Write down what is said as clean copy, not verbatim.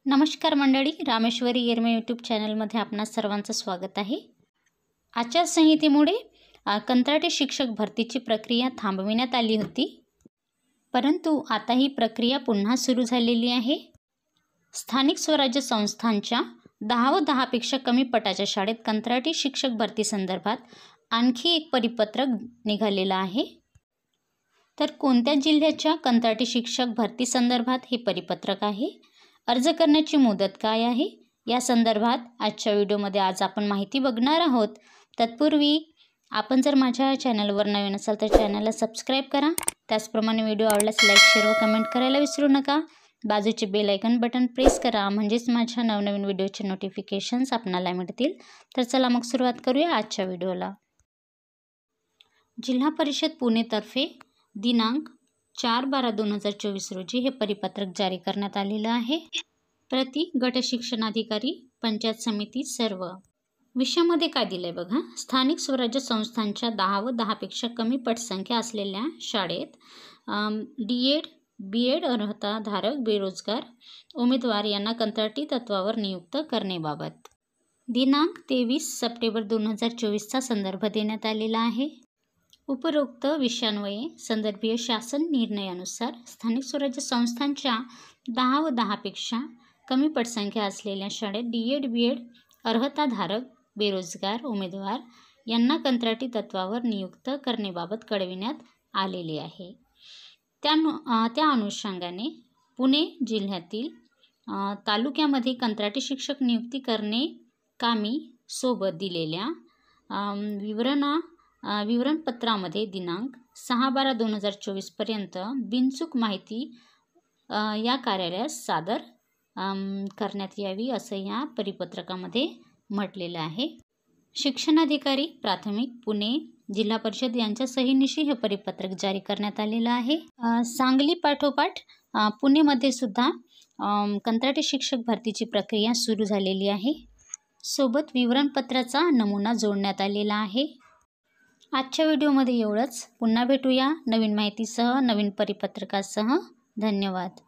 नमस्कार मंडळी, रामेश्वरी येरमे यूट्यूब चॅनलमध्ये आपणा सर्वांचं स्वागत आहे। आचारसंहितेमुळे कंत्राटी शिक्षक भरतीची प्रक्रिया थांबविण्यात आली होती, परंतु आता ही प्रक्रिया पुन्हा सुरू झालेली आहे। स्थानिक स्वराज्य संस्थांच्या 10 व 10 पेक्षा कमी पटाच्या शाळेत कंत्राटी शिक्षक भरती संदर्भात आणखी एक परिपत्रक निघालेलं आहे। तर कोणत्या जिल्ह्याच्या कंत्राटी शिक्षक भरती संदर्भात हे परिपत्रक आहे, अर्ज करण्याची मुदत काय आहे, या संदर्भात आजच्या व्हिडिओमध्ये आज आपण माहिती बघणार आहोत। तत्पूर्वी आपण जर माझ्या चॅनलवर नवीन असाल तर चॅनलला सबस्क्राइब करा। त्याचप्रमाणे व्हिडिओ आवडल्यास लाईक, शेअर व कमेंट करायला विसरू नका। बाजूचे बेल आयकॉन बटन प्रेस करा, म्हणजेच माझ्या नवनवीन व्हिडिओचे नोटिफिकेशन्स आपल्याला मिळतील। तर चला मग सुरुवात करूया आजच्या व्हिडिओला। जिल्हा परिषद पुणे तर्फे दिनांक 4/12/2024 रोजी हे परिपत्रक जारी करण्यात आलेलं आहे। प्रति गट शिक्षणाधिकारी, पंचायत समिती सर्व। विषयामध्ये काय दिलंय बघा, स्थानिक स्वराज्य संस्थांच्या 10 व 10 पेक्षा कमी पटसंख्या असलेल्या शाळेत डी.एड. बी.एड. अर्हताधारक बेरोजगार उमेदवार यांना कंत्राटी तत्वावर नियुक्त करण्याबाबत दिनांक 23 सप्टेंबर 2024 चा संदर्भ देण्यात आलेला आहे। उपरोक्त विषयान्वये संदर्भीय शासन निर्णयानुसार स्थानिक स्वराज्य संस्थांच्या 10 व 10 पेक्षा कमी पटसंख्या असलेल्या शाळेत डी.एड. बी.एड. अर्हताधारक बेरोजगार उमेदवार यांना कंत्राटी तत्वावर नियुक्त करण्याबाबत कळविण्यात आलेले आहे। त्या अनुषंगाने पुणे जिल्ह्यातील तालुक्यामध्ये कंत्राटी शिक्षक नियुक्ती करणे कामी सोबत दिलेल्या विवरणपत्रामध्ये दिनांक 6/12/2024 पर्यंत बिनचूक माहिती या कार्यालयास सादर करण्यात यावी असं या परिपत्रकामध्ये म्हटलेलं आहे। शिक्षणाधिकारी प्राथमिक पुणे जिल्हा परिषद यांच्या सहीनिशी हे परिपत्रक जारी करण्यात आलेलं आहे। सांगली पाठोपाठ पुणेमध्ये सुद्धा कंत्राटी शिक्षक भरतीची प्रक्रिया सुरू झालेली आहे। सोबत विवरणपत्राचा नमुना जोडण्यात आलेला आहे। आजच्या व्हिडिओमध्ये एवढंच। पुन्हा भेटूया नवीन माहितीसह, नवीन परिपत्रकासह। धन्यवाद।